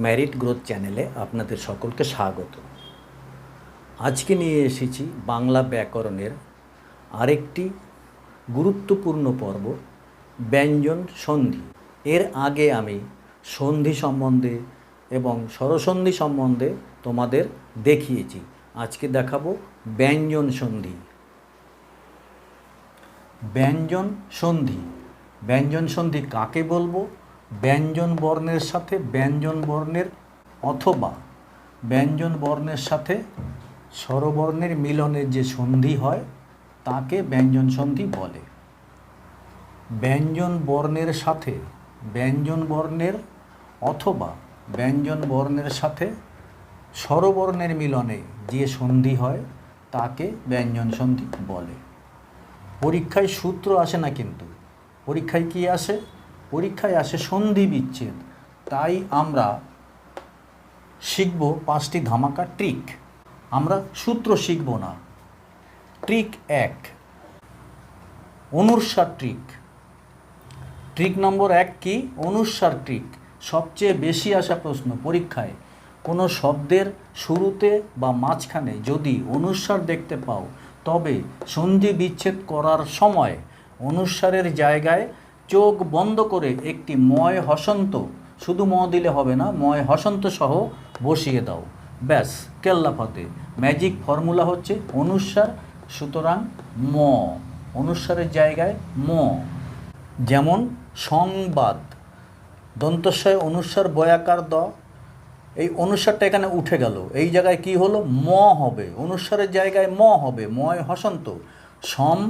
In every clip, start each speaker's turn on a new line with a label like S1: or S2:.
S1: Merit growth চ্যানেলে আপনাদের সকলকে স্বাগত। আজকে নিয়ে এসেছি বাংলা ব্যাকরণের আরেকটি গুরুত্বপূর্ণ পর্ব, ব্যঞ্জন সন্ধি। এর আগে আমি সন্ধি সম্বন্ধে এবং স্বরসন্ধি সম্বন্ধে তোমাদের দেখিয়েছি। আজকে দেখাবো ব্যঞ্জন সন্ধি। ব্যঞ্জন সন্ধি, ব্যঞ্জন সন্ধি কাকে বলবো? ব্যঞ্জন বর্ণের সাথে ব্যঞ্জন বর্ণের অথবা ব্যঞ্জন বর্ণের সাথে স্বরবর্ণের মিলনের যে সন্ধি হয় তাকে ব্যঞ্জন সন্ধি বলে। ব্যঞ্জন বর্ণের সাথে ব্যঞ্জন বর্ণের অথবা ব্যঞ্জন বর্ণের সাথে স্বরবর্ণের মিলনে যে সন্ধি হয় তাকে ব্যঞ্জন সন্ধি বলে। পরীক্ষায় সূত্র আসে না, কিন্তু পরীক্ষায় কি আসে? পরীক্ষায় আসে সন্ধি বিচ্ছেদ। তাই আমরা শিখব 5টি ধামাকা ট্রিক। আমরা সূত্র শিখব না। ট্রিক 1, অনুস্বার ট্রিক। ট্রিক নম্বর 1 কি? অনুস্বার ট্রিক। সবচেয়ে বেশি আসা প্রশ্ন পরীক্ষায়। কোনো শব্দের শুরুতে বা মাঝখানে যদি অনুস্বার দেখতে পাও তবে সন্ধি বিচ্ছেদ করার সময় অনুস্বারের জায়গায় চোখ বন্ধ করে একটি ময় হসন্ত, শুধু ম দিলে হবে না, ময় হসন্ত সহ বসিয়ে দাও। ব্যাস, কেল্লা ফতে। ম্যাজিক ফর্মুলা হচ্ছে অনুস্বার, সুতরাং ম, অনুস্বারের জায়গায় ম। যেমন সংবাদ, দন্তস্বয় অনুস্বার বয়াকার দ, এই অনুস্বারটা এখানে উঠে গেল, এই জায়গায় কি হলো? ম হবে, অনুস্বারের জায়গায় ম হবে, ময় হসন্ত। সম,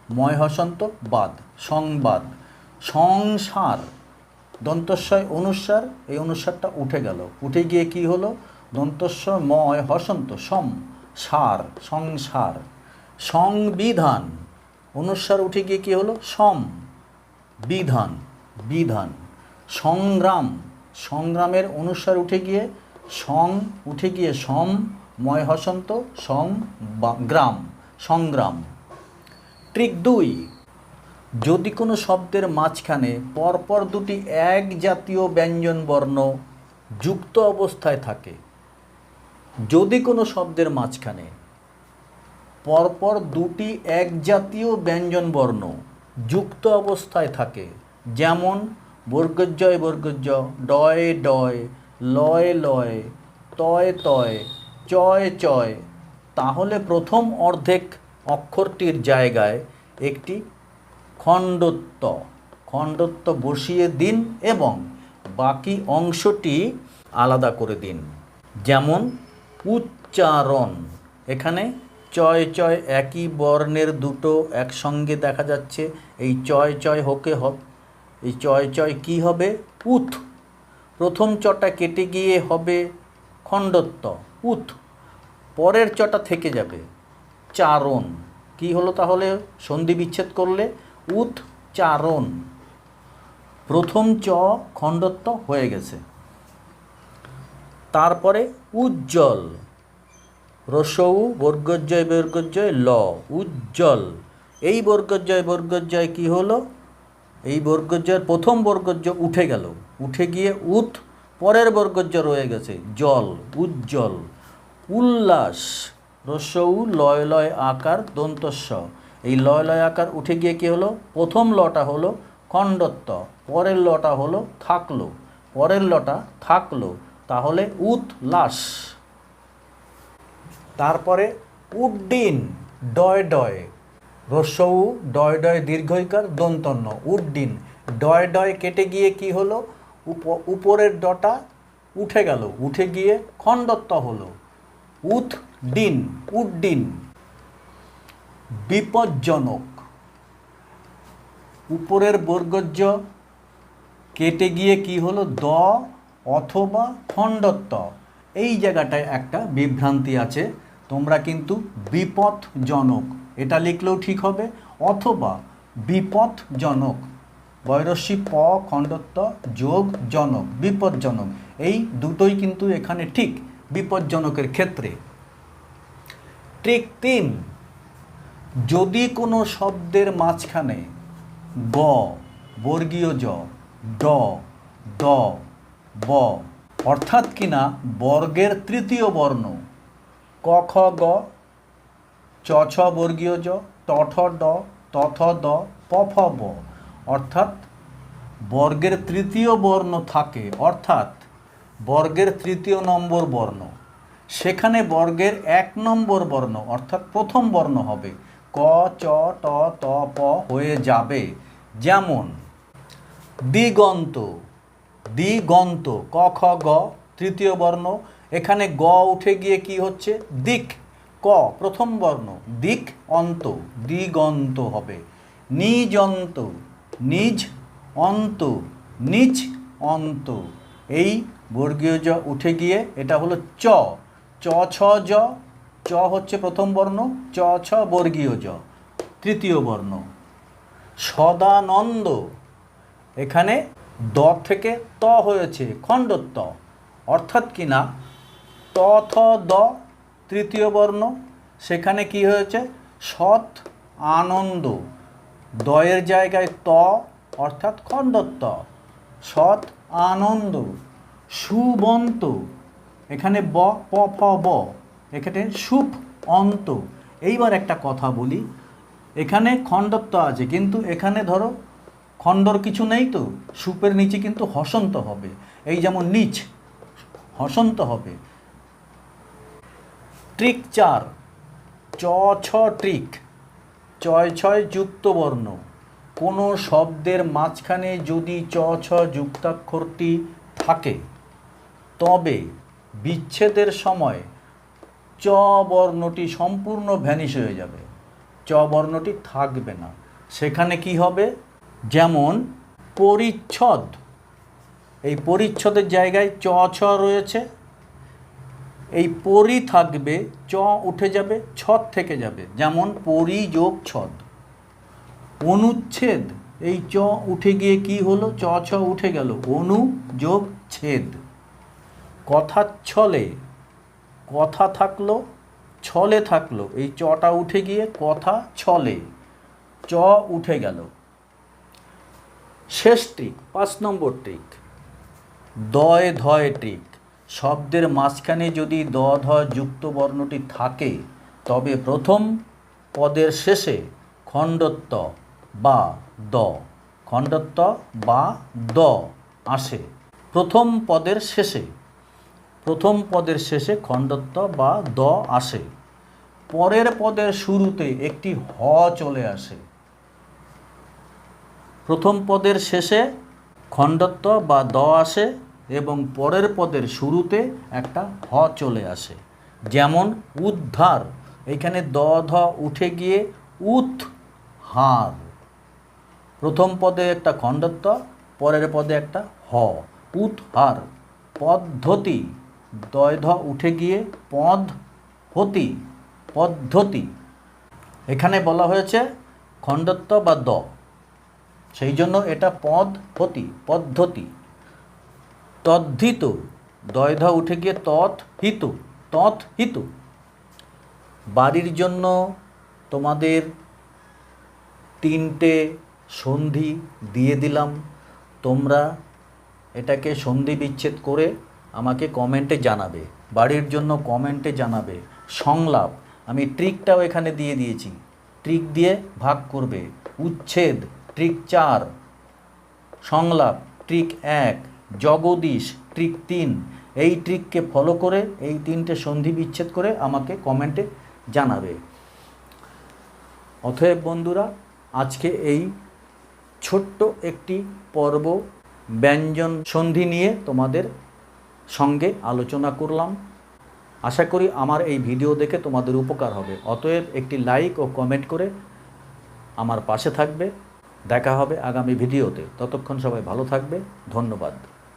S1: ময় হসন্ত, বাদ, সংবাদ। সংসার, দন্তস্বয় অনুস্বার, এই অনুস্বারটা উঠে গেল, উঠে গিয়ে কি হলো? দন্তস্বয় ময় হসন্ত, সম, সার, সংসার। সংবিধান, অনুস্বার উঠে গিয়ে কি হলো? সম, বিধান, বিধান। সংগ্রাম, সংগ্রামের অনুস্বার উঠে গিয়ে সং, উঠে গিয়ে সম, ময় হসন্ত, সম, গ্রাম, সংগ্রাম। ট্রিক 2, যদি কোনো শব্দের মাঝখানে পরপর দুটি এক জাতীয় ব্যঞ্জন বর্ণ যুক্ত অবস্থায় থাকে, যদি কোনো শব্দের মাঝখানে পরপর দুটি এক জাতীয় ব্যঞ্জন বর্ণ যুক্ত অবস্থায় থাকে, যেমন বর্গজয় বর্গজ, ডয় ডয়, লয় লয়, তয় তয়, চয় চয়, তাহলে প্রথম অর্ধেক অক্ষরটির জায়গায় একটি খণ্ডত্ব, খণ্ডত্ব বসিয়ে দিন এবং বাকি অংশটি আলাদা করে দিন। যেমন উচ্চারণ, এখানে চয় চয় একই বর্ণের দুটো একসঙ্গে দেখা যাচ্ছে, এই চয় চয় হোকে হবে, এই চয় চয় কি হবে? উথ। প্রথম চটা কেটে গিয়ে হবে খণ্ডত্ব, উথ। পরের চটা থেকে যাবে চারণ। কি হলো তাহলে সন্ধি বিচ্ছেদ করলে? উচ্চারণ। প্রথম চ খণ্ডত্ব হয়ে গেছে। তারপরে উজ্জ্বল, রসৌ বর্গজয় বর্গজয় ল, উজ্জ্বল। এই বর্গজয় বর্গজয় কি হলো? এই বর্গজয়ের প্রথম বর্গজ উঠে গেল, উঠে গিয়ে উৎ, পরের বর্গজ রয়ে গেছে জল, উজ্জ্বল। উল্লাস, রসৌ লয় লয় আকার দন্তস্ব, এই লয় লয় আকার উঠে গিয়ে কি হলো? প্রথম লটা হলো খণ্ডত্ব, পরের লটা হলো থাকলো, পরের লটা থাকলো, তাহলে উৎলাস। তারপরে উড্ডিন, ডয় ডয়, রসৌ ডয় ডয় দীর্ঘইকার দন্তন্য, উড্ডিন। ডয় ডয় কেটে গিয়ে কি হলো? উপরের ডটা উঠে গেল, উঠে গিয়ে খণ্ডত্ব হলো, উৎডিন, উড্ডিন। বিপজ্জনক, উপরের বর্গজ কেটে গিয়ে কি হলো? দ অথবা খণ্ডত্ব। এই জায়গাটায় একটা বিভ্রান্তি আছে, তোমরা কিন্তু বিপদজনক এটা লিখলেও ঠিক হবে, অথবা বিপদজনক, বৈরস্যি প খণ্ডত্ব যোগ জনক, বিপদজনক, এই দুটোই কিন্তু এখানে ঠিক বিপদজনকের ক্ষেত্রে। ট্রিক 3, যদি কোনো শব্দের মাঝখানে গ, বর্গীয় জ, ড, দ, ব অর্থাৎ কিনা বর্গের তৃতীয় বর্ণ ক খ গ চ ছ বর্গীয় জ ট ঠ ড ত থ দ প ফ ব অর্থাৎ বর্গের তৃতীয় বর্ণ থাকে, অর্থাৎ বর্গের তৃতীয় নম্বর বর্ণ, সেখানে বর্গের 1 নম্বর বর্ণ অর্থাৎ প্রথম বর্ণ হবে ক চ ট ত প হয়ে যাবে। যেমন দিগন্ত, দিগন্ত ক খ গ তৃতীয় বর্ণ, এখানে গ উঠে গিয়ে কি হচ্ছে দিক, ক প্রথম বর্ণ দিক অন্ত দিগন্ত হবে। নিযন্ত, নিজ অন্ত নিচ অন্ত, এই বর্গীয় জ উঠে গিয়ে এটা হলো চ, চ ছ জ, চ হচ্ছে প্রথম বর্ণ, চ ছ বর্গীয় জ তৃতীয় বর্ণ। সদানন্দ, এখানে দ থেকে ত হয়েছে খণ্ডত্ব, অর্থাৎ কিনা ত থ দ তৃতীয় বর্ণ, সেখানে কি হয়েছে সৎ আনন্দ, দয়ের জায়গায় ত অর্থাৎ খণ্ডত্ব সৎ আনন্দ। সুবন্ত, এখানে ব প ফ ব, এখানে সুপ অন্ত। এইবার একটা কথা বলি, এখানে খণ্ডত্ব আছে কিন্তু এখানে ধরো খণ্ডর কিছু নেই, তো সুপের নিচে কিন্তু হসন্ত হবে, এই যেমন নিচ হসন্ত হবে। ট্রিক 4 চ ছ ট্রিক, চয় ছয় যুক্ত বর্ণ, কোনো শব্দের মাঝখানে যদি চ ছ যুক্তাক্ষরটি থাকে তবে বিচ্ছেদের সময় চ বর্ণটি সম্পূর্ণ ভ্যানিশ হয়ে যাবে, চ বর্ণটি থাকবে না, সেখানে কি হবে যেমন পরিচ্ছদ, এই পরিচ্ছদের জায়গায় চ ছ রয়েছে, এই পরি থাকবে, চ উঠে যাবে, ছদ থেকে যাবে, যেমন পরি যোগ ছদ। অনুচ্ছেদ, এই চ উঠে গিয়ে কি হলো চ ছ উঠে গেল, অনু যোগ ছেদ। কথাচ্ছলে, কথা থাকলো ছলে থাকলো, এই চটা উঠে গিয়ে কথা ছলে, চ উঠে গেল। শেষ ট্রিক 5 নম্বর ট্রিক দয় ধয় ট্রিক, শব্দের মাঝখানে যদি দ ধ যুক্ত বর্ণটি থাকে তবে প্রথম পদের শেষে খণ্ডত্ব বা দ, খণ্ডত্ব বা দ আসে প্রথম পদের শেষে, প্রথম পদের শেষে খণ্ডত্ব বা দ আসে, পরের পদের শুরুতে একটি হ চলে আসে। প্রথম পদের শেষে খণ্ডত্ব বা দ আসে এবং পরের পদের শুরুতে একটা হ চলে আসে। যেমন উদ্ধার, এখানে দ ধ উঠে গিয়ে উৎ হার, প্রথম পদে একটা খণ্ডত্ব, পরের পদে একটা হ, উৎহার। পদ্ধতি, দয় ধ উঠে গিয়ে পদ হতি, পদ্ধতি, এখানে বলা হয়েছে খণ্ডত্ব বা দ, সেই জন্য এটা পদ হতি পদ্ধতি। তদ্ধিত, দয় ধ উঠে গিয়ে তৎ হিতু, তৎ হিতু। বাড়ির জন্য তোমাদের 3টে সন্ধি দিয়ে দিলাম, তোমরা এটাকে সন্ধি বিচ্ছেদ করে আমাকে কমেন্টে জানাবে, বাড়ির জন্য কমেন্টে জানাবে। সংলাপ, আমি ট্রিকটাও এখানে দিয়ে দিয়েছি, ট্রিক দিয়ে ভাগ করবে। উচ্ছেদ ট্রিক 4, সংলাপ ট্রিক 1, জগদীশ ট্রিক 3। এই ট্রিককে ফলো করে এই 3টে সন্ধি বিচ্ছেদ করে আমাকে কমেন্টে জানাবে। অতএব বন্ধুরা, আজকে এই ছোট্ট একটি পর্ব ব্যঞ্জন সন্ধি নিয়ে তোমাদের সঙ্গে আলোচনা করলাম। আশা করি আমার এই ভিডিও দেখে তোমাদের উপকার হবে। অতএব একটি লাইক ও কমেন্ট করে আমার পাশে থাকবে। দেখা হবে আগামী ভিডিওতে। ততক্ষণ সবাই ভালো থাকবে। ধন্যবাদ।